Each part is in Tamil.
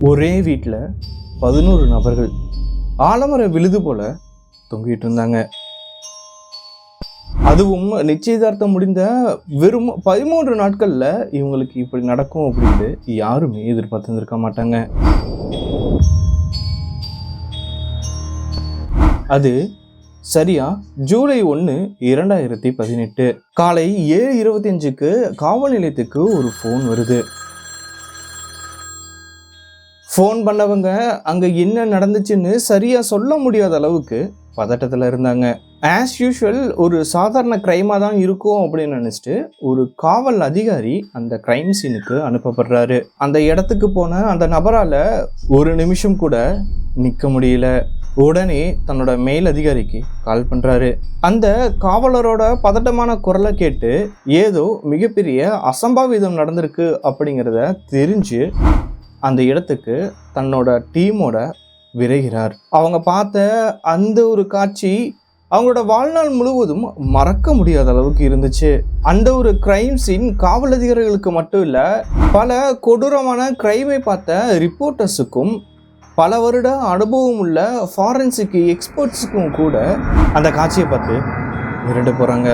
ஒரே வீட்டில் 11 நபர்கள் ஆலமர விழுது போல தொங்கிட்டு இருந்தாங்க. அதுவும் நிச்சயதார்த்தம் முடிந்த வெறும் 13 நாட்கள்ல இவங்களுக்கு இப்படி நடக்கும் அப்படின்னு யாருமே எதிர்பார்த்துருக்க மாட்டாங்க. அது சரியா ஜூலை 1, 2018 காலை 7:25க்கு காவல் நிலையத்துக்கு ஒரு ஃபோன் வருது. ஃபோன் பண்ணவங்க அங்கே என்ன நடந்துச்சுன்னு சரியாக சொல்ல முடியாத அளவுக்கு பதட்டத்தில் இருந்தாங்க. ஆஸ் யூஷுவல் ஒரு சாதாரண க்ரைமாக தான் இருக்கும் அப்படின்னு நினச்சிட்டு ஒரு காவல் அதிகாரி அந்த க்ரைம் சீனுக்கு அனுப்பப்படுறாரு. அந்த இடத்துக்கு போன அந்த நபரால் ஒரு நிமிஷம் கூட நிற்க முடியல. உடனே தன்னோட மேல் அதிகாரிக்கு கால் பண்ணுறாரு. அந்த காவலரோட பதட்டமான குரலை கேட்டு ஏதோ மிகப்பெரிய அசம்பாவிதம் நடந்திருக்கு அப்படிங்கிறத தெரிஞ்சு அந்த இடத்துக்கு தன்னோட டீமோட விரைகிறார். அவங்க பார்த்த அந்த ஒரு காட்சி அவங்களோட வாழ்நாள் முழுவதும் மறக்க முடியாத அளவுக்கு இருந்துச்சு. அந்த ஒரு கிரைம் சீன் காவல் அதிகாரிகளுக்கு மட்டும் இல்லை, பல கொடூரமான கிரைமை பார்த்த ரிப்போர்ட்டர்ஸுக்கும் பல வருட அனுபவம் உள்ள ஃபாரன்சிக் எக்ஸ்பர்ட்ஸுக்கும் கூட அந்த காட்சியை பார்த்து மிரண்டு போகிறாங்க.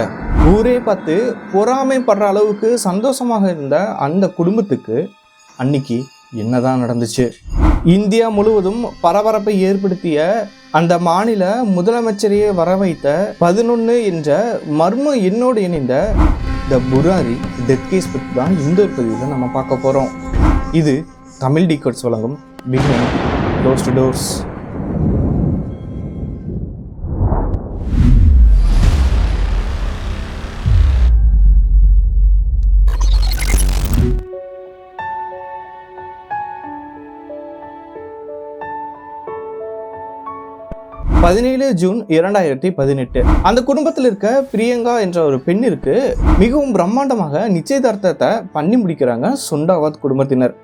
ஊரே பார்த்து பொறாமைப்படுற அளவுக்கு சந்தோஷமாக இருந்த அந்த குடும்பத்துக்கு அன்னைக்கு என்னதான் நடந்துச்சு? இந்தியா முழுவதும் பரபரப்பை ஏற்படுத்திய அந்த மாநில முதலமைச்சரையே வர வைத்த 11 என்ற மர்ம எண்ணோடு இணைந்த த புராரி டெத் கேஸ் பற்றி தான் இந்த ஒரு பதிவில் நம்ம பார்க்க போகிறோம். இது தமிழ் டிகோட்ஸ் வழங்கும் beginning doors to doors. June 2018 அந்த குடும்பத்தில் இருக்க பிரியங்கா என்ற ஒரு பெண்ணிற்கு மிகவும் பிரம்மாண்டமாக நிச்சயதார்த்தத்தை பண்ணி முடிக்கிறாங்க சுண்டாவத் குடும்பத்தினர்.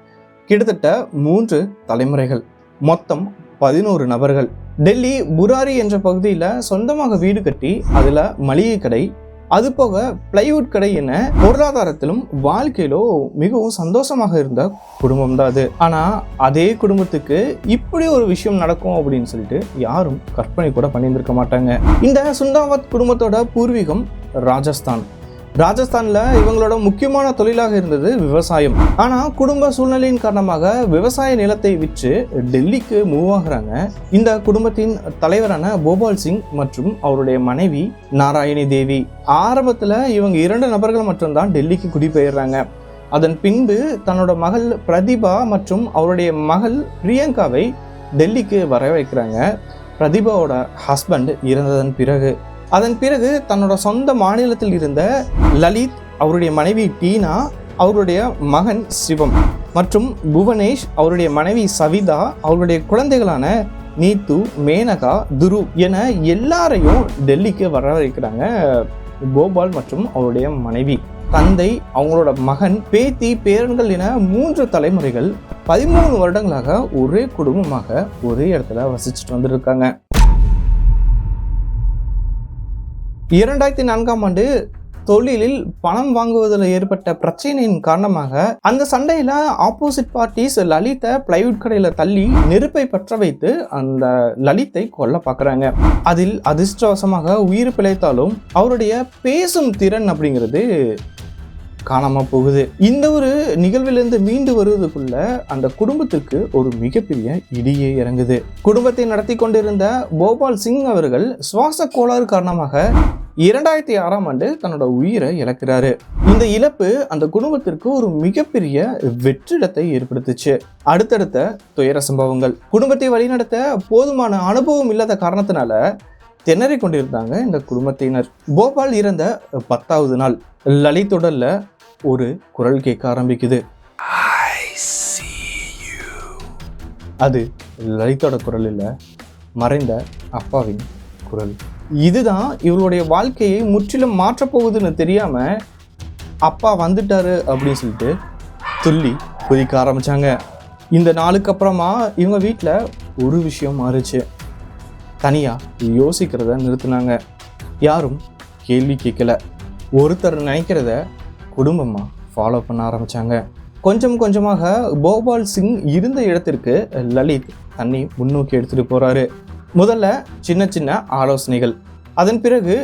கிட்டத்தட்ட 3 தலைமுறைகள், மொத்தம் 11 நபர்கள். டெல்லி புராரி என்ற பகுதியில் சொந்தமாக வீடு கட்டி அதில் மளிகை கடை, அது போக பிளைவுட் கடை என பொருளாதாரத்திலும் வாழ்க்கையிலும் மிகவும் சந்தோஷமாக இருந்த குடும்பம் தான் அது. ஆனால் அதே குடும்பத்துக்கு இப்படி ஒரு விஷயம் நடக்கும் அப்படின்னு சொல்லிட்டு யாரும் கற்பனை கூட பண்ணியிருந்திருக்க மாட்டாங்க. இந்த சுண்டாவத் குடும்பத்தோட பூர்வீகம் ராஜஸ்தானில் இவங்களோட முக்கியமான தொழிலாக இருந்தது விவசாயம். ஆனால் குடும்ப சூழ்நிலையின் காரணமாக விவசாய நிலத்தை விற்று டெல்லிக்கு மூவ் ஆகுறாங்க. இந்த குடும்பத்தின் தலைவரான போபால் சிங் மற்றும் அவருடைய மனைவி நாராயணி தேவி. ஆரம்பத்தில் இவங்க 2 நபர்கள் மட்டும்தான் டெல்லிக்கு குடிபெயர்றாங்க. அதன் பின்பு தன்னோட மகள் பிரதிபா மற்றும் அவருடைய மகள் பிரியங்காவை டெல்லிக்கு வர வைக்கிறாங்க. பிரதிபாவோட ஹஸ்பண்ட் இறந்ததன் பிறகு தன்னோட சொந்த மாநிலத்தில் இருந்த லலித், அவருடைய மனைவி டீனா, அவருடைய மகன் சிவம் மற்றும் புவனேஷ், அவருடைய மனைவி சவிதா, அவருடைய குழந்தைகளான நீத்து, மேனகா, துரு என எல்லாரையும் டெல்லிக்கு வர வைக்கிறாங்க போபால் மற்றும் அவருடைய மனைவி. தந்தை, அவங்களோட மகன், பேத்தி, பேரன்கள் என 3 தலைமுறைகள் 13 வருடங்களாக ஒரே குடும்பமாக ஒரே இடத்துல வசிச்சுட்டு வந்துருக்காங்க. 2004 தொழிலில் பணம் வாங்குவதில் ஏற்பட்ட பிரச்சனையின் காரணமாக அந்த சண்டையில் ஆப்போசிட் பார்ட்டிஸ் லலித்தை பிளைவுட் கடையில் தள்ளி நெருப்பை பற்ற வைத்து அந்த லலித்தை கொல்ல பார்க்குறாங்க. அதில் அதிர்ஷ்டவசமாக உயிர் பிழைத்தாலும் அவருடைய பேசும் திறன் அப்படிங்கிறது காணாம போகுது. இந்த ஒரு நிகழ்விலிருந்து மீண்டு வருவதற்குள்ள அந்த குடும்பத்துக்கு ஒரு மிகப்பெரிய இடியே இறங்குது. குடும்பத்தை நடத்தி கொண்டிருந்த போபால் சிங் அவர்கள் சுவாச கோளாறு காரணமாக 2006 தன்னோட உயிரை இழக்கிறாரு. இந்த இழப்பு அந்த குடும்பத்திற்கு ஒரு மிகப்பெரிய வெற்றிடத்தை ஏற்படுத்துச்சு. அடுத்தடுத்த துயர சம்பவங்கள். குடும்பத்தை வழிநடத்த போதுமான அனுபவம் இல்லாத காரணத்தினால திணறி கொண்டிருந்தாங்க இந்த குடும்பத்தினர். போபால் இறந்த 10வது நாள் லலித் உடல்ல ஒரு குரல் கேட்க ஆரம்பிக்குது. அது லலித்தோட குரல் இல்லை, மறைந்த அப்பாவின் குரல். இதுதான் இவளுடைய வாழ்க்கையை முற்றிலும் மாற்றப்போகுதுன்னு தெரியாம அப்பா வந்துட்டாரு அப்படின்னு சொல்லிட்டு துள்ளி குதிக்க ஆரம்பிச்சாங்க. இந்த நாளுக்கு அப்புறமா இவங்க வீட்டில் ஒரு விஷயம் மாறுச்சு. தனியாக யோசிக்கிறத நிறுத்தினாங்க. யாரும் கேள்வி கேட்கல. ஒருத்தர் நினைக்கிறத குடும்பமாக ஃபாலோ பண்ண ஆரம்பித்தாங்க. கொஞ்சம் கொஞ்சமாக போபால் சிங் இருந்த இடத்திற்கு லலித் தன்னை முன்னோக்கி எடுத்துட்டு போறாரு. முதல்ல சின்ன சின்ன ஆலோசனைகள், அதன் பிறகு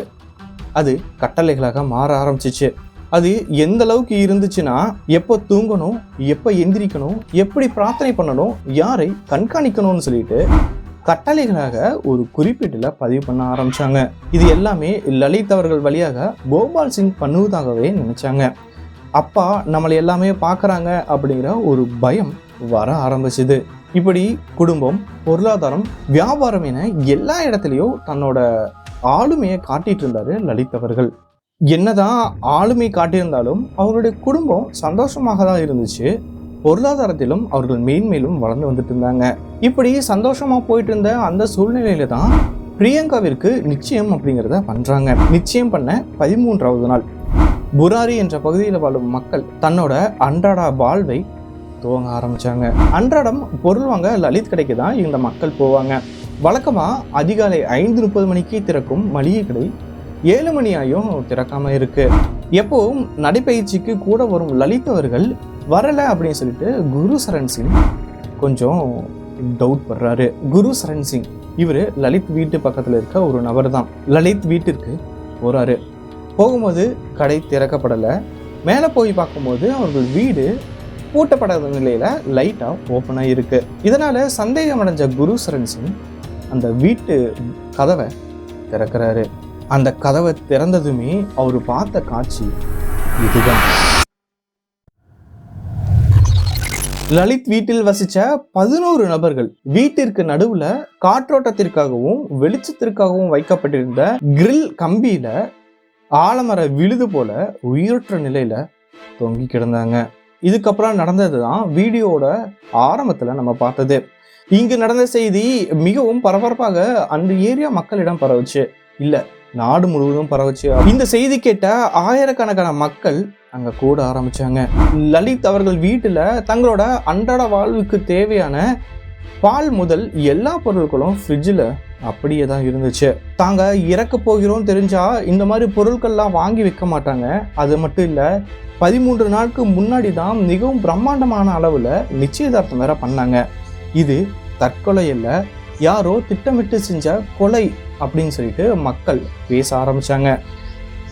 அது கட்டளைகளாக மாற ஆரம்பிச்சிச்சு. அது எந்த அளவுக்கு இருந்துச்சுன்னா, எப்போ தூங்கணும், எப்போ எந்திரிக்கணும், எப்படி பிரார்த்தனை பண்ணணும், யாரை கண்காணிக்கணும்னு சொல்லிட்டு கட்டளைகளாக ஒரு குறிப்பீட்டில் பதிவு பண்ண ஆரம்பிச்சாங்க. இது எல்லாமே லலித் அவர்கள் வழியாக போபால் சிங் பண்ணுவதாகவே நினைச்சாங்க. அப்பா நம்மளை எல்லாமே பார்க்குறாங்க அப்படிங்கிற ஒரு பயம் வர ஆரம்பிச்சுது. இப்படி குடும்பம், பொருளாதாரம், வியாபாரம் என எல்லா இடத்துலையும் தன்னோட ஆளுமையை காட்டிட்டு இருந்தாரு லலித் அவர்கள். என்னதான் ஆளுமை காட்டியிருந்தாலும் அவர்களுடைய குடும்பம் சந்தோஷமாக தான் இருந்துச்சு. பொருளாதாரத்திலும் அவர்கள் மேன்மேலும் வளர்ந்து வந்துட்டு இருந்தாங்க. இப்படி சந்தோஷமா போயிட்டு இருந்த அந்த சூழ்நிலையில தான் பிரியங்காவிற்கு நிச்சயம் அப்படிங்கிறத பண்றாங்க. நிச்சயம் பண்ண 13வது நாள் புராரி என்ற பகுதியில் வாழும் மக்கள் தன்னோட அன்றாட வாழ்வை துவங்க ஆரம்பிச்சாங்க. அன்றாடம் பொருள் வாங்க லலித் கடைக்கு தான் இந்த மக்கள் போவாங்க. வழக்கமா அதிகாலை 5:30 மணிக்கு திறக்கும் மளிகை கடை 7 மணி ஆயும் திறக்காம இருக்கு. எப்பவும் நடைப்பயிற்சிக்கு கூட வரும் லலித் அவர்கள் வரல அப்படின்னு சொல்லிட்டு குரு சரண் சிங் கொஞ்சம் டவுட் பண்றாரு. குரு சரண் சிங் இவரு லலித் வீட்டு பக்கத்துல இருக்க ஒரு நபர் தான். லலித் வீட்டிற்கு போறாரு. போகும்போது கடை திறக்கப்படல. மேலே போய் பார்க்கும்போது அவர்கள் வீடு பூட்டப்படாத நிலையில லைட்டா ஓப்பனா இருக்கு. இதனால சந்தேகம் அடைஞ்ச குரு சரண் சிங் அந்த வீட்டு கதவை திறக்கிறாரு. அந்த கதவை திறந்ததுமே அவர் பார்த்த காட்சி இதுதான். லலித் வீட்டில் வசிச்ச 11 நபர்கள் வீட்டிற்கு நடுவுல காற்றோட்டத்திற்காகவும் வெளிச்சத்திற்காகவும் வைக்கப்பட்டிருந்த கிரில் கம்பியில ஆலமர விழுது போல உயிரற்ற நிலையில தொங்கி கிடந்தாங்க. இதுக்கப்புறம் நடந்ததுதான் வீடியோட ஆரம்பத்துல நம்ம பார்த்தது. இங்கு நடந்த செய்தி மிகவும் பரபரப்பாக அந்த ஏரியா மக்களிடம் பரவுச்சு. இல்ல, நாடு முழுவதும் பரவுச்சு. இந்த செய்தி கேட்ட ஆயிரக்கணக்கான மக்கள் அங்க கூட ஆரம்பிச்சாங்க. லலித் அவர்கள் வீட்டுல தங்களோட அன்றாட வாழ்வுக்கு தேவையான பால் முதல் எல்லா பொருட்களும் ஃப்ரிட்ஜில் அப்படியே தான் இருந்துச்சு. தாங்க இறக்க போகிறோம் தெரிஞ்சா இந்த மாதிரி பொருட்கள்லாம் வாங்கி வைக்க மாட்டாங்க. அது மட்டும் இல்லை, 13 நாளுக்கு முன்னாடி தான் மிகவும் பிரம்மாண்டமான அளவில் நிச்சயதார்த்தம் வேற பண்ணாங்க. இது தற்கொலை இல்லை, யாரோ திட்டமிட்டு செஞ்ச கொலை அப்படின்னு சொல்லிட்டு மக்கள் பேச ஆரம்பிச்சாங்க,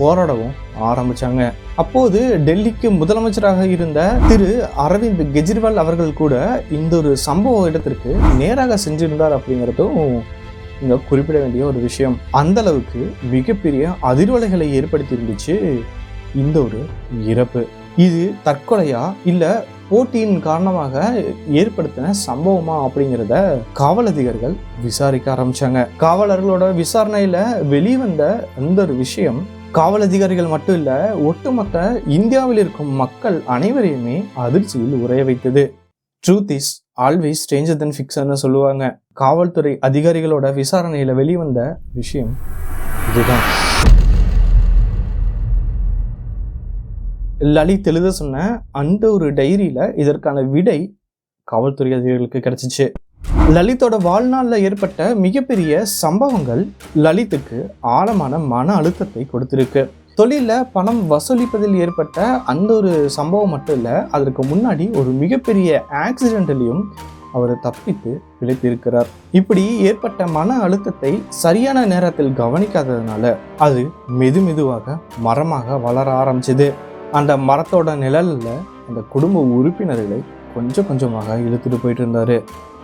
போராடவும் ஆரம்பிச்சாங்க. அப்போது டெல்லிக்கு முதலமைச்சராக இருந்த திரு அரவிந்த் கெஜ்ரிவால் அவர்கள் கூட இந்த ஒரு சம்பவ இடத்திற்கு நேராக சென்றிருந்தார் அப்படிங்கிறதும் இங்க குறிப்பிட வேண்டிய ஒரு விஷயம். அந்த அளவுக்கு மிகப்பெரிய அதிர்வலைகளை ஏற்படுத்தி இருந்துச்சு இந்த ஒரு இறப்பு. இது தற்கொலையா இல்ல போட்டியின் காரணமாக ஏற்படுத்தின சம்பவமா அப்படிங்கிறத காவல் அதிகாரிகள் விசாரிக்க ஆரம்பிச்சாங்க. காவலர்களோட விசாரணையில வெளிவந்த அந்த ஒரு விஷயம் காவல் அதிகாரிகள் மட்டும் இல்ல, ஒட்டுமொத்த இந்தியாவில் இருக்கும் மக்கள் அனைவரையுமே அதிர்ச்சியில் உரைய வைத்தது. ட்ரூத் இஸ் ஆல்வேஸ் ஸ்ட்ரேஞ்சர் தென் ஃபிக்ஷன்னு சொல்லுவாங்க. காவல்துறை அதிகாரிகளோட விசாரணையில வெளிவந்த விஷயம் இதுதான். லலித் எழுத சொன்ன அந்த ஒரு டைரியில இதற்கான விடை காவல்துறை அதிகாரிகளுக்கு கிடைச்சிச்சு. லலித்தோட வாழ்நாளில் ஏற்பட்ட மிகப்பெரிய சம்பவங்கள் லலித்துக்கு ஆழமான மன அழுத்தத்தை கொடுத்திருக்கு. தொழிலில் பணம் வசூலிப்பதில் ஏற்பட்ட அந்த ஒரு சம்பவம் மட்டும் இல்லை, அதற்கு முன்னாடி ஒரு மிகப்பெரிய ஆக்சிடென்ட்லையும் அவர் தப்பித்து பிழைத்திருக்கிறார். இப்படி ஏற்பட்ட மன அழுத்தத்தை சரியான நேரத்தில் கவனிக்காததுனால அது மெதுவாக மரமாக வளர ஆரம்பிச்சது. அந்த மரத்தோட நிழலில் அந்த குடும்ப உறுப்பினர்களை கொஞ்சம் கொஞ்சமாக இழுத்துட்டு போயிட்டு இருந்தாரு.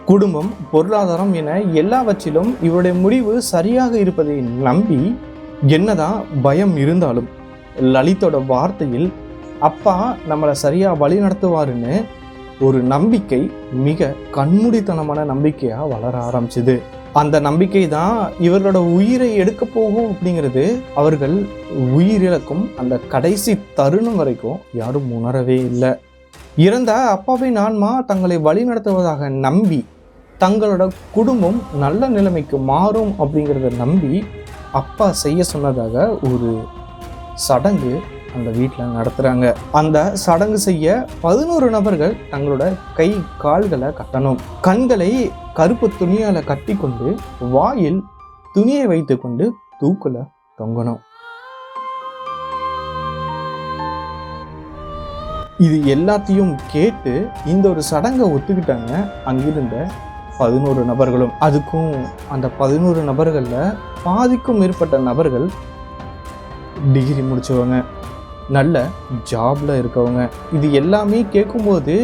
குடும்பம், பொருளாதாரம் என எல்லாவற்றிலும் இவருடைய முடிவு சரியாக இருப்பதை நம்பி என்னதான் பயம் இருந்தாலும் லலித்தோட வார்த்தையில் அப்பா நம்மளை சரியா வழி நடத்துவாருன்னு ஒரு நம்பிக்கை மிக கண்மூடித்தனமான நம்பிக்கையா வளர ஆரம்பிச்சுது. அந்த நம்பிக்கை தான் இவர்களோட உயிரை எடுக்க போகும் அப்படிங்கிறது அவர்கள் உயிரிழக்கும் அந்த கடைசி தருணம் வரைக்கும் யாரும் உணரவே இல்லை. இறந்த அப்பாவின் ஆன்மா தங்களை வழி நடத்துவதாக நம்பி தங்களோட குடும்பம் நல்ல நிலைமைக்கு மாறும் அப்படிங்கிறத நம்பி அப்பா செய்ய சொன்னதாக ஒரு சடங்கு அந்த வீட்டில் நடத்துகிறாங்க. அந்த சடங்கு செய்ய 11 நபர்கள் தங்களோட கை கால்களை கட்டணும். கண்களை கருப்பு துணியால் கட்டி கொண்டு வாயில் துணியை வைத்து கொண்டு தூக்குல தொங்கணும். இது எல்லாத்தையும் கேட்டு இந்த ஒரு சடங்கை ஒத்துக்கிட்டாங்க அங்கிருந்த 11 நபர்களும். அதுக்கும் அந்த 11 நபர்களில் பாதிக்கும் மேற்பட்ட நபர்கள் டிகிரி முடிச்சவங்க, நல்ல ஜாப்ல இருக்கவங்க. இது எல்லாமே கேட்கும்போது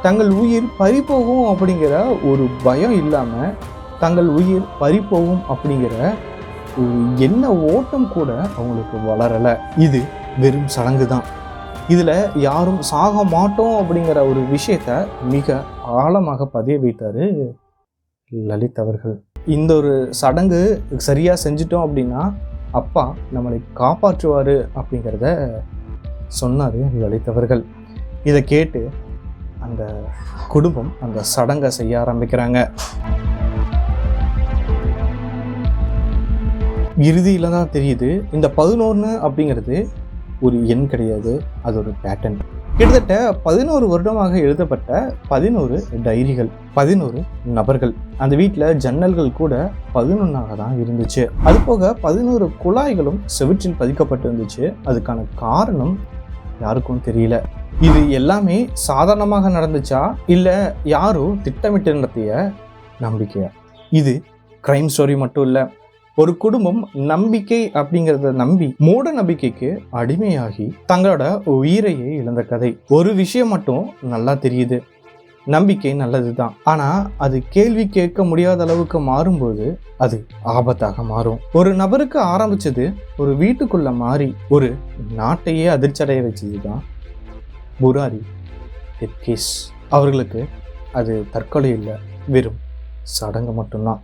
தங்கள் உயிர் பறிபோகும் அப்படிங்கிற ஒரு பயம் இல்லாமல் தங்கள் உயிர் பறிபோகும் அப்படிங்கிற ஒரு எண்ண ஓட்டம் கூட அவங்களுக்கு வளரலை. இது வெறும் சடங்கு தான். இதில் யாரும் சாக மாட்டோம் அப்படிங்கிற ஒரு விஷயத்த மிக ஆழமாக பதிய வைத்தார் லலித் அவர்கள். இந்த ஒரு சடங்கு சரியாக செஞ்சிட்டோம் அப்படின்னா அப்பா நம்மளை காப்பாற்றுவார் அப்படிங்கிறத சொன்னார் லலித் அவர்கள். இதை கேட்டு அந்த குடும்பம் அந்த சடங்கை செய்ய ஆரம்பிக்கிறாங்க. இறுதியில் தான் தெரியுது இந்த 11 அப்படிங்கிறது ஒரு எண் கிடையாது, அது ஒரு பேட்டர்ன். கிட்டத்தட்ட 11 வருடமாக எழுதப்பட்ட 11 டைரிகள், 11 நபர்கள். அந்த வீட்டில் ஜன்னல்கள் கூட 11ஆக தான் இருந்துச்சு. அது போக 11 குழாய்களும் செவிற்றில் பதிக்கப்பட்டு இருந்துச்சு. அதுக்கான காரணம் யாருக்கும் தெரியல. இது எல்லாமே சாதாரணமாக நடந்துச்சா இல்லை யாரோ திட்டமிட்டு நடத்திய நம்பிக்கையா? இது கிரைம் ஸ்டோரி மட்டும் இல்லை. ஒரு குடும்பம் நம்பிக்கை அப்படிங்கிறத நம்பி மூட நம்பிக்கைக்கு அடிமையாகி தங்களோட உயிரையே இழந்த கதை. ஒரு விஷயம் மட்டும் நல்லா தெரியுது, நம்பிக்கை நல்லது தான், ஆனால் அது கேள்வி கேட்க முடியாத அளவுக்கு மாறும்போது அது ஆபத்தாக மாறும். ஒரு நபருக்கு ஆரம்பிச்சது ஒரு வீட்டுக்குள்ள மாறி ஒரு நாட்டையே அதிர்ச்சடைய வச்சது தான் புராரி டெத் கேஸ். அவர்களுக்கு அது தற்கொலை இல்லை, வெறும் சடங்கு மட்டும்தான்.